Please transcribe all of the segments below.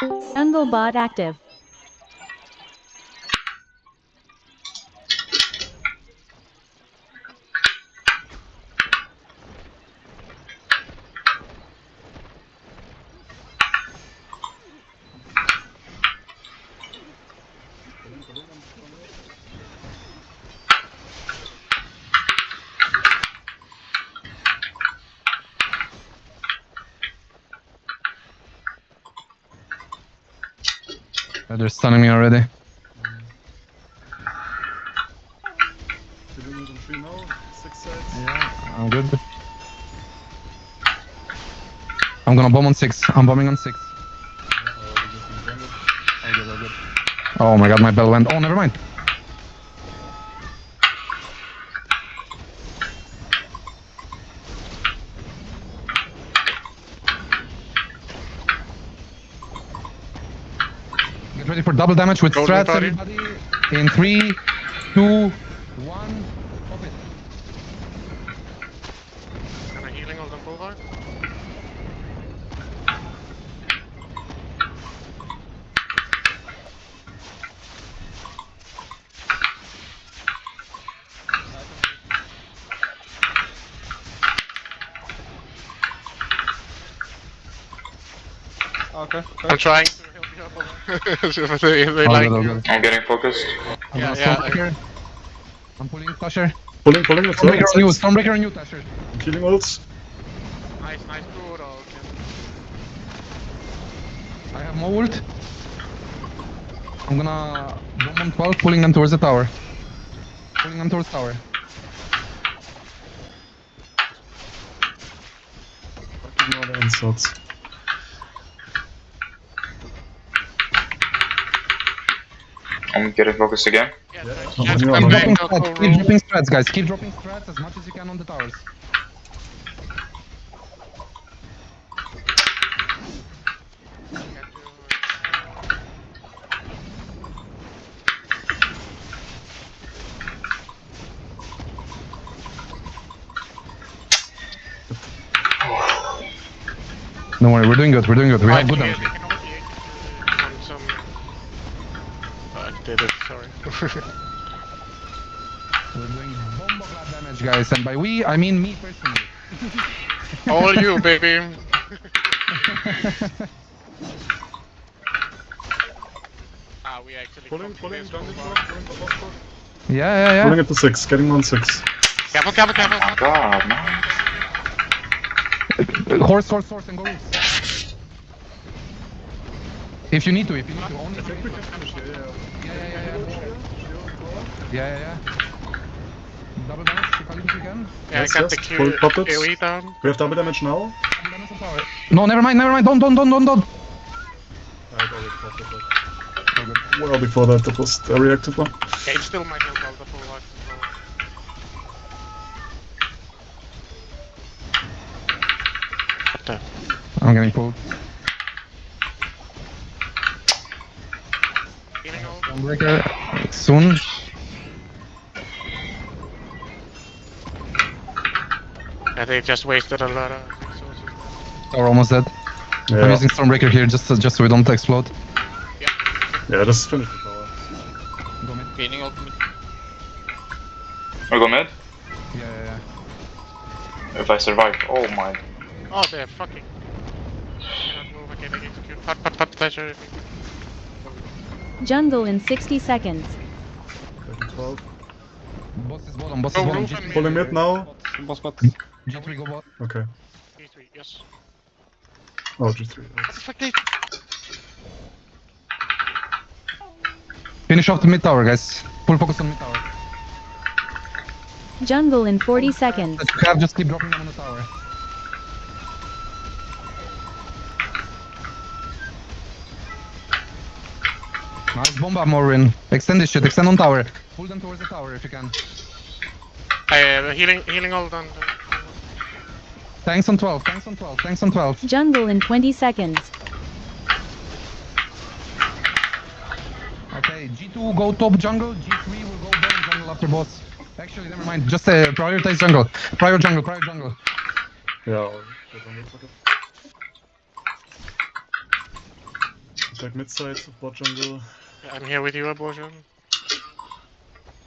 Jungle bot active. They're stunning me already. We're doing it on 3 now, 6 sides. Yeah, I'm good. I'm gonna bomb on 6. I'm bombing on 6. All good. Oh my god, my bell went. Oh, never mind. Get ready for double damage with Golden strats, party. everybody. In 3, 2, 1. Pop it. Am I healing all the bullseye? Okay. I'm trying to help you out. So they All like good, all you. good. I'm getting focused. I'm Yeah, gonna yeah. Stormbreaker. I'm pulling Tasher. Pulling, it's Stormbreaker on you, Stormbreaker on you, Tasher. I'm killing ults. Nice, good. Okay. I have more ult. I'm gonna bomb on 12, pulling them towards the tower. Pulling them towards tower. Fucking all the insults. I'm getting focused again. Yeah, Yeah. nice. Oh, Yes, you come are back, nice. go Keep dropping strats, guys. Keep dropping strats as much as you can on the towers. Don't worry, we're doing good. We have good damage. I did it, sorry. We're doing bomba clap damage, guys. And by we, I mean me personally. All you, baby. We actually Pulling, completely jungle full shot, going for box shot. Yeah. Pulling it to 6, getting on 6. Careful. Oh my god, man. Horse, and go roofs. If you need to, only I if you think need we to. can finish here, Yeah. Double damage if you can. Yeah, Yes, I got yes, the full Q puppets. AoE down. We have double damage now. Double damage on tower. No, never mind. Don't. I already popped it, but well before that, that was the reactive one. Yeah, it still might help out the full life as well. What the? I'm getting pulled. Healing all? Breaker soon. Yeah, they just wasted a lot of resources. Tower almost dead. I'm Yeah, using Stormbreaker here just so we don't explode. yeah, just finish the tower. Go mid. Gaining ultimate. We go mid? Yeah. If I survive. Oh my. Oh, they're fucking. Cannot move. Okay, they execute. Pat, pleasure. Jungle in 60 seconds. 12. Boss is bottom. Go roof and mid. Pulling mid now. Boss. G3 go bot. Okay. G3, yes. Oh, G3. What the fuck, they? Finish off the mid tower, guys. Full focus on mid tower. Jungle in 40 seconds. That you have, just keep dropping them on the tower. Nice bomba, Morin. Extend this shit. Extend on tower. Pull them towards the tower if you can. Healing all done. Tanks on 12. Jungle in 20 seconds. Okay, G2 go top jungle. G3 will go bottom jungle after boss. Actually, never mind. Just prioritize jungle. Prior jungle. Yeah, I'll get on it. Back mid side of bot jungle. Yeah, I'm here with you, Abortion.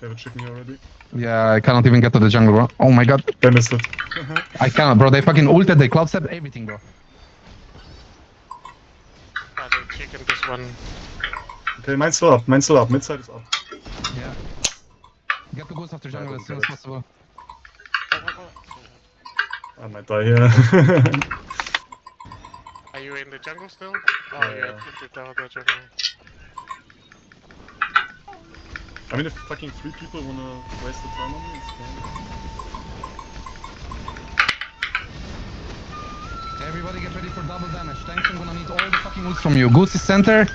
They have a chicken here already. Yeah, I cannot even get to the jungle, bro. Oh my god. They missed it. I cannot, bro. They fucking ulted, they cloud stepped, everything, bro. The chicken this one. Okay, mine's still up. Mine's still up. Mid side is up. Yeah. Get the ghost after jungle I as soon didn't as get it. possible. I might die here. Are you in the jungle still? Oh, Yeah, you're yeah. into the jungle. I mean, if fucking 3 people wanna waste the time on me, it's fine. Everybody get ready for double damage. Tanks, I'm gonna need all the fucking ults from you. Goose is center.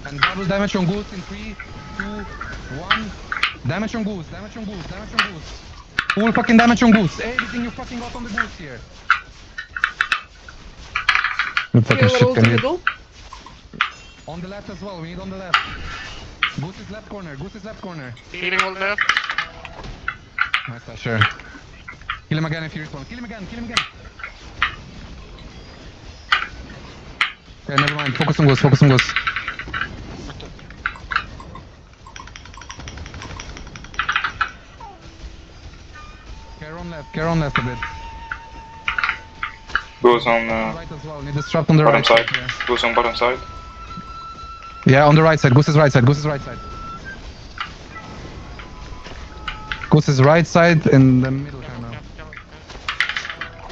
And double damage on Goose in 3, 2, 1. Damage on Goose, damage on Goose, damage on Goose. Full fucking damage on Goose. Everything you fucking got on the Goose here. You fucking Okay, shit, what can you- middle? On the left as well, we need on the left. Goose is left corner, Goose is left corner. Healing all left. Nice Dasher. Kill him again if you respawn. Kill him again, kill him again. Okay, never mind. Focus on Goose, focus on Goose. Care on left a bit. Goes on Right as well, need the strap on the bottom right side. Yeah. Goes on bottom side. Yeah, on the right side. Goose is right side. Goose is right side. Goose is right side in the middle kind of.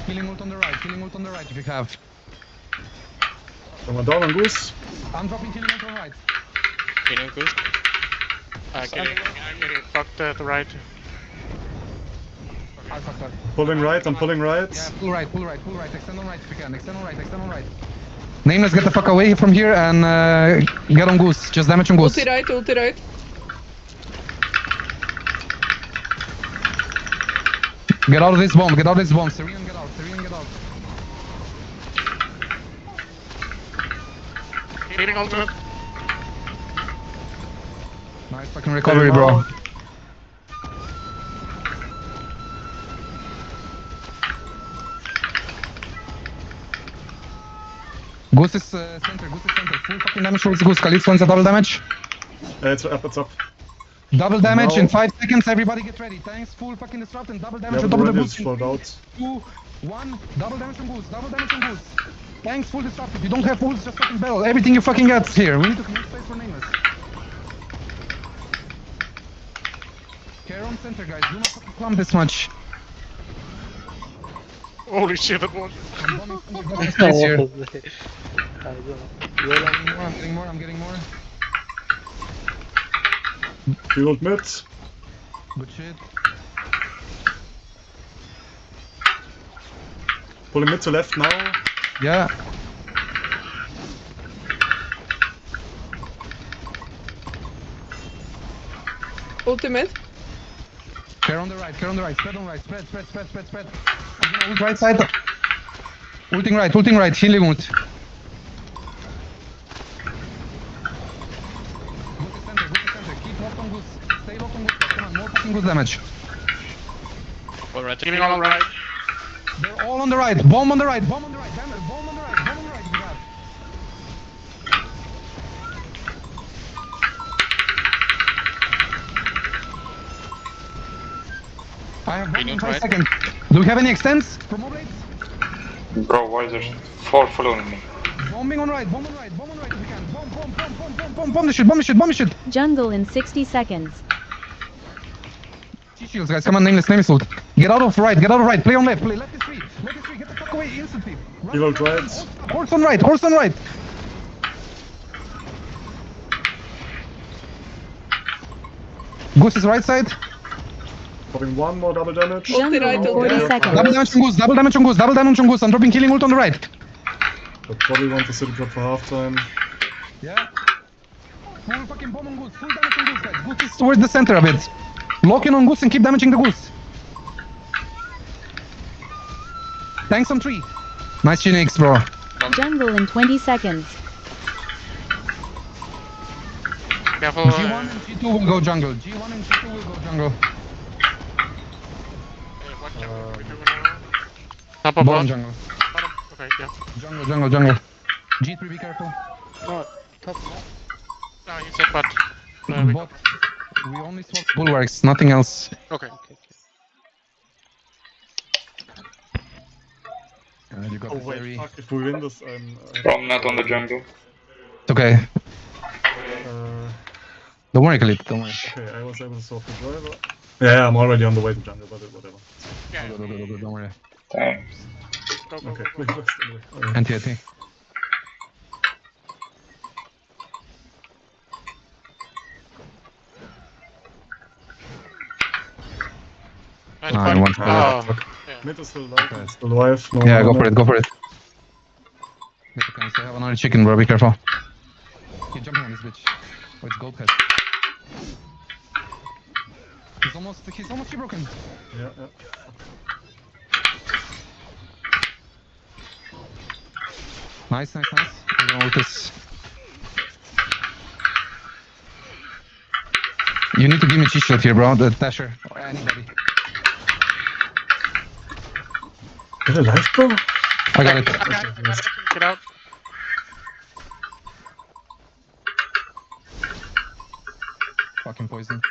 Healing ult on the right. Healing ult on the right if you have. Someone down on Goose. I'm dropping healing ult on the right. Healing good. I'm getting fucked at the right. I fucked up. Pulling right, I'm pulling right. Yeah, pull right, pull right, pull right. Extend on right if you can. Extend on right, extend on right. Nameless, get the fuck away from here and get on Goose. Just damage on Goose. Ulti right, ulti right. Get out of this bomb, get out of this bomb. Serene, get out, Serene, get out. Healing ultimate. Nice fucking recovery, bro. Goose is center, Goose is center. Full fucking damage towards Goose. Khalid wants a double damage. It's up, it's up. Double damage No. in 5 seconds. Everybody get ready. Tanks, full fucking disrupt and double damage Yeah, on but top of the already Goose. is flowed out. 2, 1, double damage on Goose. Double damage on Goose. Tanks, full disrupt. If you don't have ults, just fucking battle. Everything you fucking get here. We need to make space for Nameless. Care on center, guys. Do not fucking clump this much. Holy shit, that was. I'm bombing from the bottom space here. I'm getting more, I'm getting more. Reload mid. Good shit. Pulling mid to left now. Yeah. Ultimate. Care on the right, care on the right. Spread on right. Spread, spread, spread, spread, spread. I'm gonna ult right side. Ulting right. Healing ult. Goose is center, Goose is center. Keep locked on Goose. Stay locked on Goose. Come on, more fucking Goose damage. Alright, healing all right. They're all on the right. Bomb on the right. Bomb on the right. Damn it. Bomb on the right. Bomb on the right. You have. I have bomb in 5 seconds. Do we have any extents from blades? Bro, why is there 4 following me? Bombing on right. Bomb on right. Bomb on right if you can. Bomb the shit. Bomb the shit. Bomb the shit. Jungle in 60 seconds. Shields, guys, come on, nameless ult. Get out of right, play on left, play left is free, get the fuck away instantly. Reload right. Horse on right. Goose is right side. Popping one more double damage. Jungle right, in ulti 40 right. seconds. Double damage on Goose. I'm dropping healing ult on the right. I probably want to city drop for halftime. Yeah. Full fucking bomb on Goose, full damage on Goose, guys. Goose is towards the center a bit. Lock in on Goose and keep damaging the Goose. Tanks on 3. Nice Phoenix, bro. Jungle in 20 seconds. Careful. G1 and G2 will go jungle. What jungle are we doing now? Top of Bottom bottom. jungle. Bottom. Okay, yeah. Jungle. G3, be careful. No, he said but. Bot. We only swap bulwarks, nothing else. Okay. You got Oh this wait, very... fuck, if we win this, From not on the jungle. It's okay. Uh, Don't worry, Khalid, don't worry. okay, I was able to swap the driver. Yeah, I'm already on the way to jungle, but whatever. Yeah. Go, don't worry. Thanks. Go. Okay, wait, wait, anyway. Alright. Anti-AT. Ah, you want to Oh. fuck. Yeah. Mid is still alive, it's still alive. No Yeah, go armor. for it, go for it. I have another chicken, bro, be careful. Keep jumping on this bitch. Oh, it's gold pest. He's almost broken. Yeah. Nice. I'm gonna ult this. You need to give me cheat shield here, bro. The Dasher. Or anybody. Still alive, bro? I got it. I got it. Get out. Fucking poison.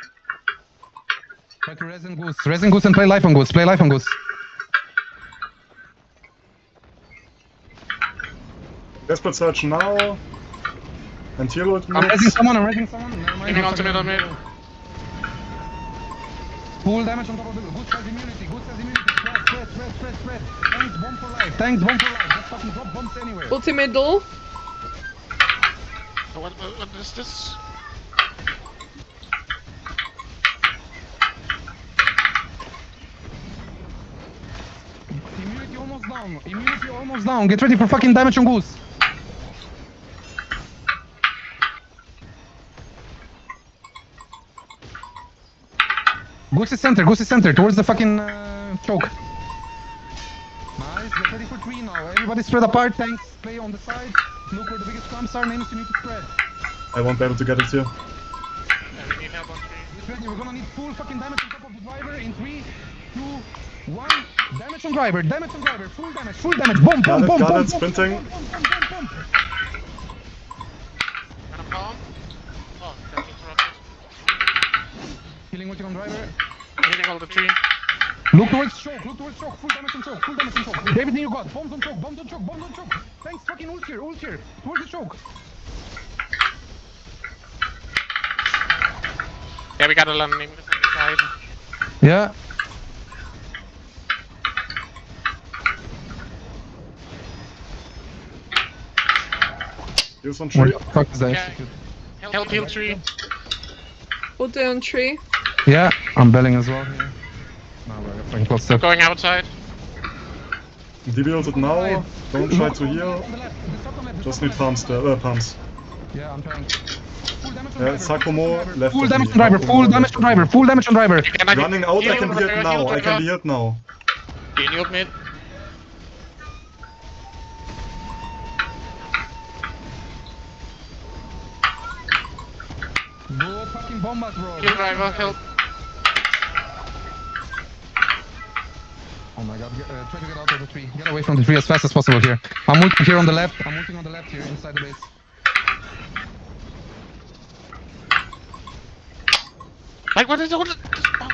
Try to res and goose. Res and goose and play life on goose. Play life on goose. Desperate search now. And heal with me. I'm resing someone. Never mind. Giving ultimate on mid. Full damage on top of the goose has immunity. Spread. Tanks bomb for life. Just fucking drop bombs anywhere. Ultimate duel. What is this? Immunity almost down. Get ready for fucking damage on goose. Goose is center, towards the fucking choke. Nice, get ready for 3 now. Everybody spread apart, tanks play on the side. Look where the biggest clumps are, names you need to spread. I won't be able to get it here. Yeah, we need help on 3. Get ready, we're gonna need full fucking damage on top of the driver in 3, 2, 1. Damage on driver, full damage, bomb, Got it, sprinting. Gonna palm. Oh, that's interrupted. Killing ulti on driver. Hitting all the 3. Look towards choke, full damage on choke. David, you got bombs on choke. Thanks, fucking ult here, towards the choke. Yeah, we gotta land him from the side. Yeah. Use on What tree. the fuck is that? Yeah. Help heal 3. Ulti on tree. Yeah, I'm belling as well here. No, we're fucking close step. Going outside. DB ulted now. Don't try to heal. Just need pumps. Pumps. Yeah, I'm trying. Sakomo left. Full of damage me. on driver, full damage on driver. Can I Running out, I can be heal hit now. I can be hit now. Can you mid? Go fucking bomb us, bro. Heal driver, help. Oh my god, try to get out of the tree. Get away from the tree as fast as possible here. I'm ulting here on the left. Here inside the base. Like, what is all the... Oh,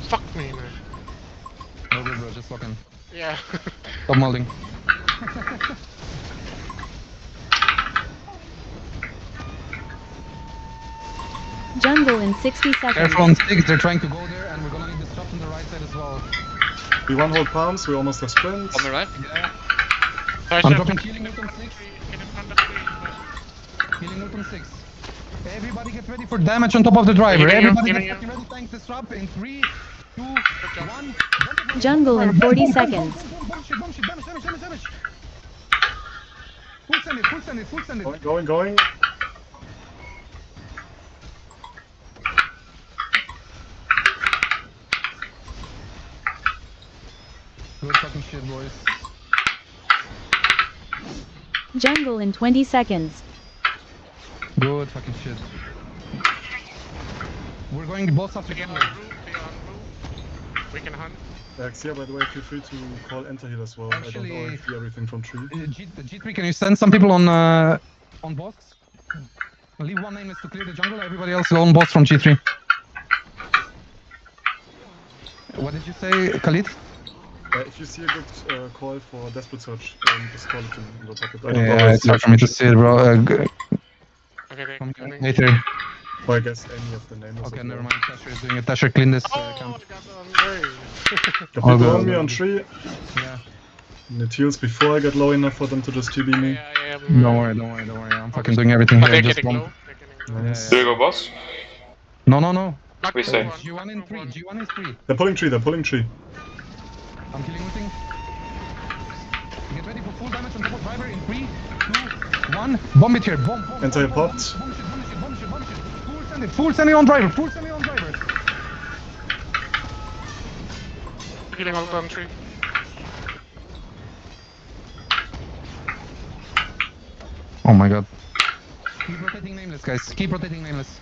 fuck me, man. No good, bro, just fucking Yeah. stop molding. Jungle in 60 seconds. Careful on 6, they're trying to go there, and we're gonna need this shot on the right side as well. We one hold pumps, we almost have sprints. On the right? Yeah. Sorry, I'm sir. dropping healing ult on 6. Get in front of 3. Healing ult on 6. Everybody get ready for damage on top of the driver. Giving you, Everybody giving get fucking ready. Tanks disrupt in 3, 2, 1. Jungle in 40 seconds. Bomb shit, damage. Full send it. Going. Good fucking shit, boys. Jungle in 20 seconds. Good fucking shit. We're going both up They together. on roof. We can hunt. Xia, by the way, feel free to call enter heal as well. Actually- I don't know if you everything from tree. G3, can you send some people on boss? Leave one nameless to clear the jungle, everybody else go on boss from G3. What did you say, Khalid? If you see a good call for Desperate Search, just call it to me in the pocket. I don't Yeah, always it's hard for me to see it, bro. Okay, Come coming. later. Or I guess any of the nameless. Okay, as never well. mind. Tasher is doing it. Tasher, clean this Oh, camp. I got on way. Got All people good, on me all on good. tree. Yeah. Need heals before I get low enough for them to just TB me. Yeah, I am. Don't worry, don't worry, don't worry. I'm fucking doing everything But here. they're Just getting bomb. low. They're getting low. Nice. Do we go boss? No, no, no. Black We room say. one, G1 black in room 3. one. G1 is 3. They're pulling tree, they're pulling tree. I'm killing everything. Get ready for full damage on top of driver in 3, 2, 1. Bomb it here. Bomb, bomb. Anti bomb, popped. Bomb shit, bomb shit, bomb shit, bomb shit. Full send it. Full send it on driver. Full send it on driver. Getting all on tree. Oh my god. Keep rotating nameless, guys. Keep rotating nameless.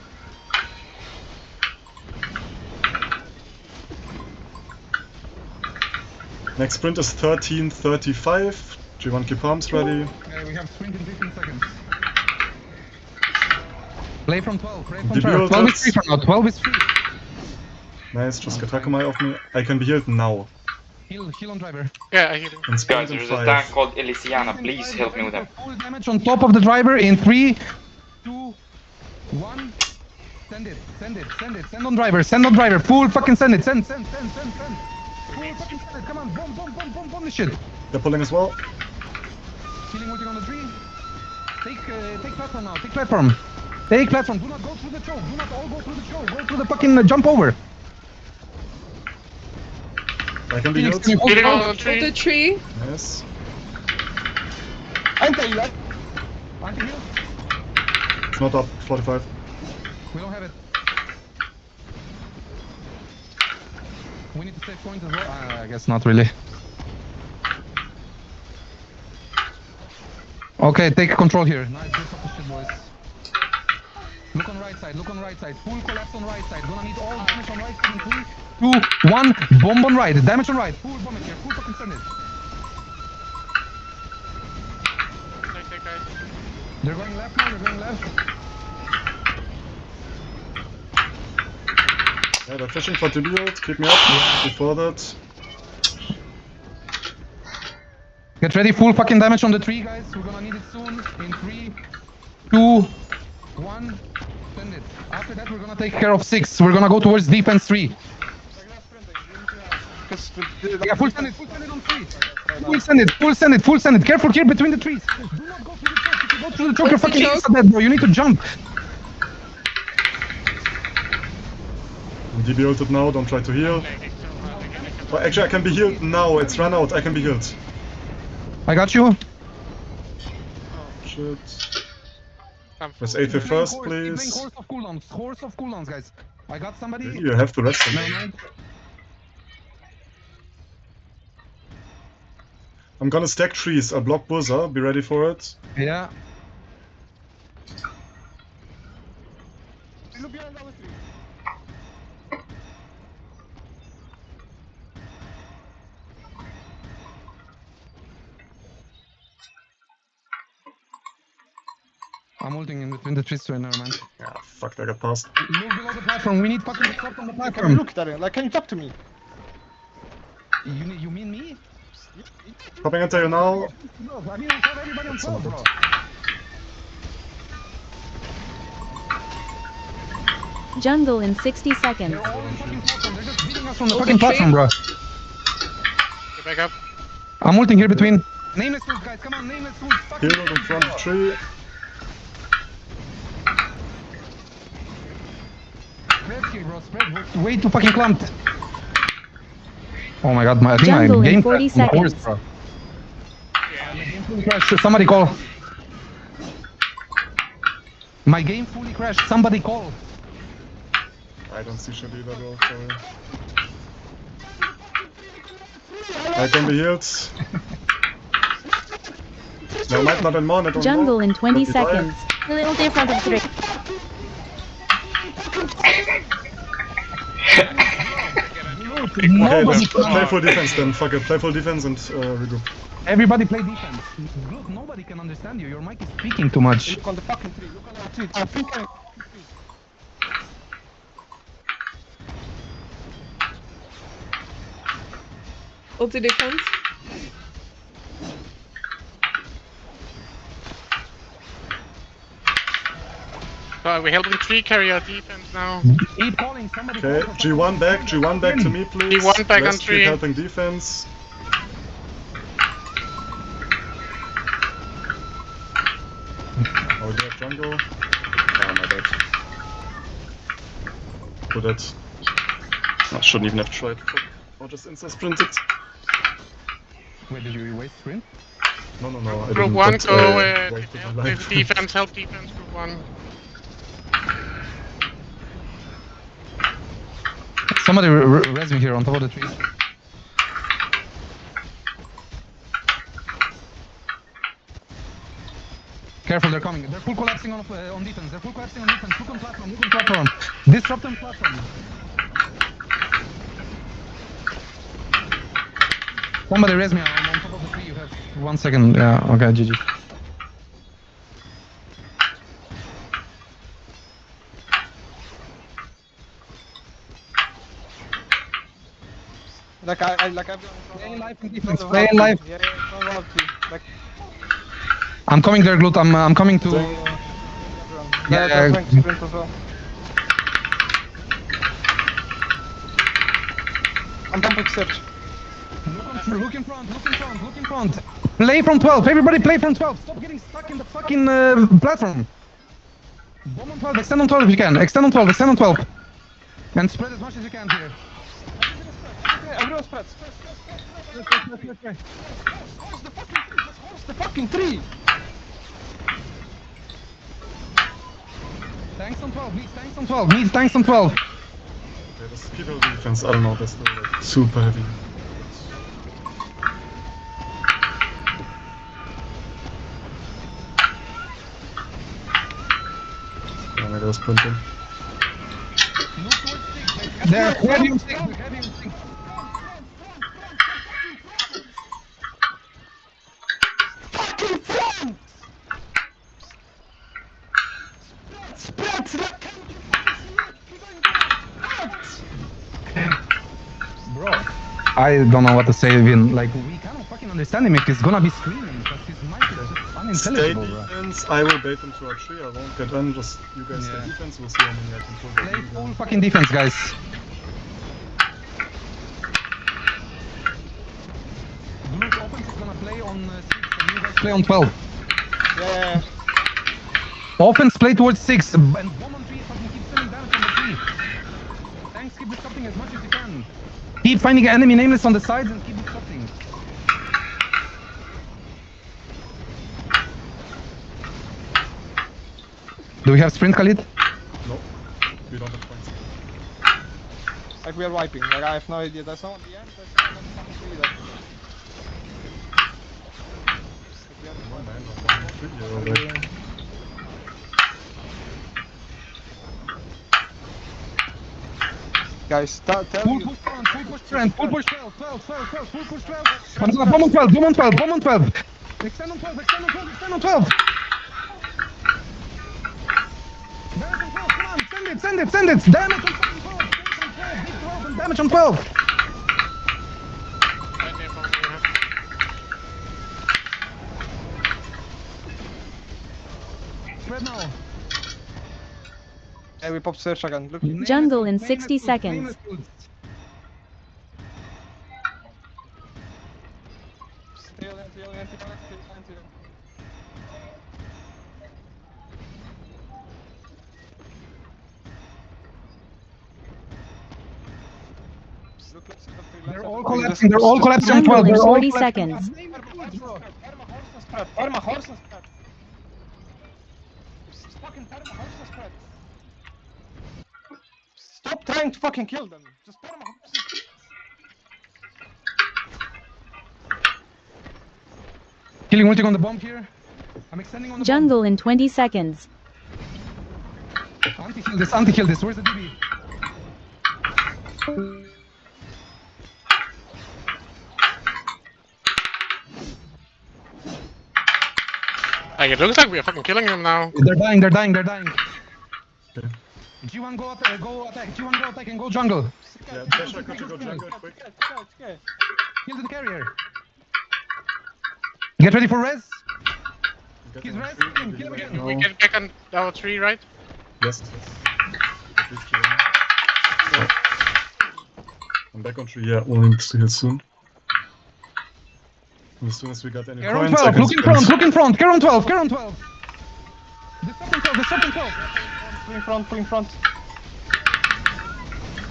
Next sprint is 13:35. G1 keep arms ready. Okay, we have sprint in 15 seconds. Play from 12. Play from DB 12. 12 is ultits. free from now. 12 is free. Nice, just get Hakamai off me. I can be healed now. Heal on driver. Yeah, I hear him. And sprint Guys, in there's a tank 5. called Elysiana. Please help me with him. Full damage on top of the driver in 3, 2, 1. Send it, send it, send it. Send on driver, send on driver. Full fucking send it. Send. Full fucking send it. Come on, bomb this shit. They're pulling as well. Healing working on the tree. Take platform now. Take platform. Take platform. Do not go through the choke. Do not all go through the choke. Go through the fucking jump over. I can be Phoenix, healed. can you hold Getting all out? on Hold the tree. tree. Nice. Anti-heal. It's not up. 45. We don't have it. We need to save points as well. I guess not really. Okay, take control here. Nice, good fucking shit, boys. Look on right side, look on right side. Full collapse on right side. Gonna need all damage on right side in 3, 2, 1. Bomb on right. Damage on right. Full bomb it here. Full fucking send it. Take, guys. They're going left now. They're going left. Yeah, they're fishing for TB ult. Keep me up. Before that. Get ready. Full fucking damage on the tree, guys. We're gonna need it soon. In 3, 2, 1. Send it. After that, we're gonna take care of 6. We're gonna go towards defense 3. Yeah, full send it on 3. Full send it. Careful here between the trees. Do not go through the choke. If you go through the choke, you're What's the fucking choke? insta-dead, bro. You need to jump. I'm DB ulted now. Don't try to heal. Well, actually, I can be healed now. It's run out. I can be healed. I got you. Shit. I'm Press full. A for first, Keep playing please. Horse of cooldowns, guys. I got somebody. You have to rest Never them. mind. I'm gonna stack trees. I'll block Buzzer. Be ready for it. Yeah. I'm ulting in between the trees right now, man. Yeah, fuck, I got past. Move below the platform. We need fucking support on the Can you platform. look at it? Like, can you talk to me? You mean me? Popping into you now. Bro, I mean, we have everybody on 12, bro. Jungle in 60 seconds. They're all on fucking platform. They're just beating us from the Open fucking platform, bro. Get back up. I'm ulting here between. Nameless fools, guys. Come on, nameless fools. Fucking Heal in front of tree. spread here, bro. Spread. We're way too fucking clumped. Oh my god, I think Jungle my in game 40 crashed on horse, seconds. bro. Yeah. My game fully crashed. Somebody call. My game fully crashed. Somebody call. I don't see shit either, bro. Sorry. I can be healed. No, might not anymore. I don't Jungle know. in 20 25. seconds. A little different of 3. Okay, Nobody let's play full defense then. Fuck it. Play full defense and regroup. Everybody play defense. Look, nobody can understand you. Your mic is speaking too much. Look on the fucking tree. Look on the street. I think I... Ulti defense. So we're helping tree carry our defense now. Keep calling somebody. Okay, G1 back to me, please. G1 back on Let's keep tree. helping defense. Oh, they have jungle. Ah, my bad. Good that. I shouldn't even have tried. Or just insta-sprinted. Wait, did you waste sprint? No, I Group didn't. 1, but, go wasted help my with life. defense, help defense, group 1. Somebody res me here on top of the tree. Careful, they're coming. They're full collapsing on defense. They're full collapsing on defense. Look on platform. Look on platform. Disrupt on platform. Somebody res me. I'm on top of the tree. You have 1 second. Yeah. Okay. GG. Like everyone... Play life in defense. Play life. Yeah, don't love to. Like... I'm coming there, Glut. I'm coming to. Yeah, Yeah. trying to sprint as well. I'm jumping search. Look in front. Look in front. Look in front. Play from 12. Everybody play from 12. Stop getting stuck in the fucking platform. Bomb on 12. Extend on 12 if you can. Extend on 12. Extend on 12. And spread as much as you can here. Everyone spread. Horse the fucking tree! Tanks on 12. Needs tanks on 12. Needs tanks on 12. Okay, this people defense, I don't know, that's no, like, super heavy. Yeah, maybe I'll sprint in. They're heavy on 6. They're heavy on 6. Bro, I don't know what to say, Vin. Like, we cannot fucking understand him if he's gonna be screaming because his mic is just Stay unintelligible, bro. defense, I will bait them to our tree, I won't get in, just you guys Yeah. stay defense, we'll see how many I can pull back. Play full fucking defense, guys. Blue Opens is gonna play on 6 and you guys play on 12. Yeah. Offense play towards 6 and bomb on 3 fucking keep sending damage on the 3. Tanks keep disrupting as much as you can. Keep finding enemy nameless on the sides and keep disrupting. Do we have sprint, Khalid? No, we don't have points. Like we are wiping. Like I have no idea. There's no one at the end. There's no one at the fucking tree there. One man on 1 tree, you're alright. Guys, tell Full you. push front, full push front, full push 12, 12, 12, 12, full push 12. Bomb on 12, bomb on 12, bomb on 12. Extend on 12, extend on 12, extend on 12. Damage on 12, come on, send it, send it, send it. Damage on 12, damage on 12. Right there from here. Spread now. Hey, we popped search again. Look. Jungle in 60 seconds. They're all collapsing, they're all collapsing on 12. Jungle in They're all 40 collapsing. seconds. Perma horse and spread. Fucking perma horse and spread. Stop trying to fucking kill them. Just perma horse and spread. Killing ulting on the bomb here. I'm extending on the Jungle in 20 seconds. bomb. Anti-kill this. Where's the DB? Like, it looks like we're fucking killing them now. They're dying, they're dying, they're dying. Okay. G1 go attack, G1 go attack and go jungle. Yeah, Tasha, could you go jungle quick? Kill the carrier. Get ready for res. Get He's on res. tree, Kill him, the kill him healer again. now. We get back on our tree, right? Yes, yes. At least G1. So. I'm back on tree, yeah, we'll need to heal soon. And as soon as we got any Carry on points, 12, I can look in sprint. front, look in front. Carry on 12, carry on 12. The second 12, the second 12. Pull in front, pull in front.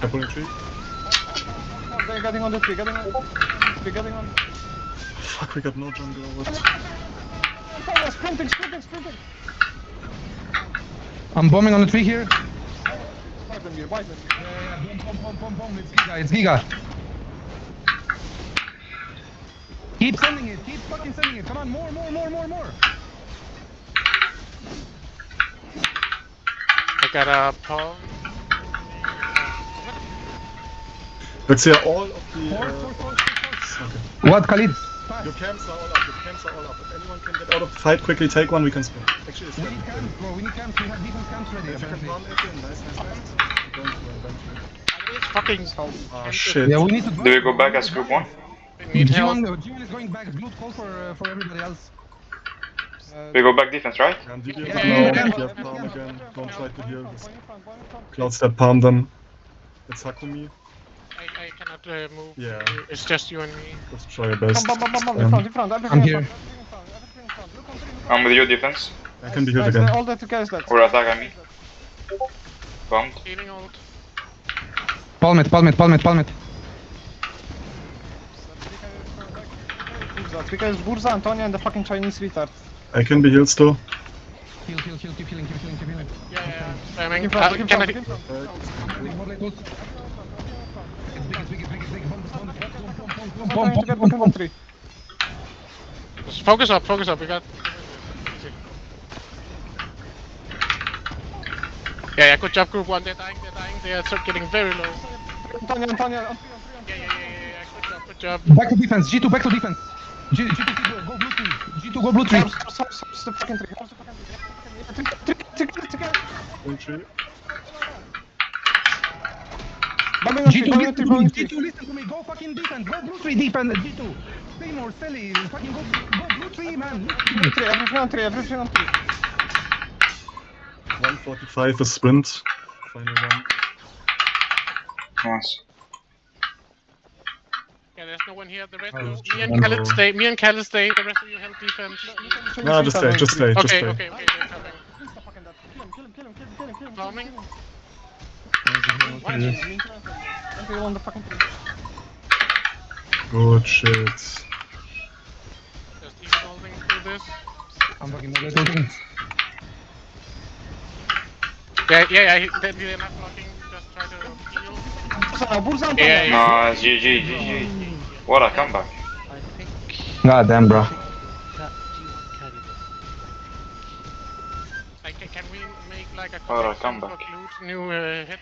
I'm pulling tree. Oh, they're getting on the tree, getting on. They're getting on. Fuck, we got no jungle or what? Oh, sprinting, sprinting, sprinting. I'm bombing on the tree here. Wipe them here, wipe them. Yeah, boom. It's Giga, it's Giga. Keep sending it, keep fucking sending it. Come on, more. I got a palm. Let's see all of the. Force. Okay. What, Khalid? Your camps are all up, your camps are all up. If anyone can get out of the fight, quickly take one, we can sprint. Actually, it's We good. need camps, bro. We need camps. We have defense camps ready. If you can apparently. palm it in, nice. We're going to eventually. It's fucking. Ah, shit. Yeah, we need to. Do we go back as group 1? We need help. G1 is going back. It's blue call for everybody else. We go back defense, right? And DB Yeah, now, yeah. if you have palm again, don't try to heal. Just cloud step palm them. It's Hakumi. I cannot move. Yeah. It's just you and me. Let's try your best. Bum, in front, in front. Everything I'm in here. front, everything in front, everything in front. Look on tree, look on I'm with you defense. I can be healed Nice, again. all the together is dead. Or attack on me. Bombed. Healing ult. Palm it. Burza, because Burza, Antonia, and the fucking Chinese retard. I can be healed still. Heal, keep healing. Yeah. Spamming. Look in front, look in Can front, I? look in front. Bomb. Look in tree. Just focus up. We got. Yeah, good job, group 1. They're dying. They are getting very low. Antonia, on tree, on tree. Yeah. Good job. Back to defense. G2 back to defense. G2 go blue tree. G2 go blue tree. Stop the fucking tree. Stop the fucking tree. Together. One tree. Bombing on tree, bombing on tree, bombing on tree. G2, listen to me. Go fucking defense. Go blue tree defense. G2. Seymour, Sally, fucking go blue tree, man. Everything on tree. 145 is sprint. Final one. Nice. Yeah, there's no one here. The rest Oh, go. sure. Me and Khaled stay. The rest of you help defense. No, just stay. Okay. They're coming. Kill him. Bombing. Kill on the fucking tree. Good shit. Just evolving through this. I'm fucking molesting. Yeah. They're not blocking. Just try to heal. Burza, Yeah. Nice. GG. What a comeback. God damn, bro. Can we make like a What a collection comeback. for new hits?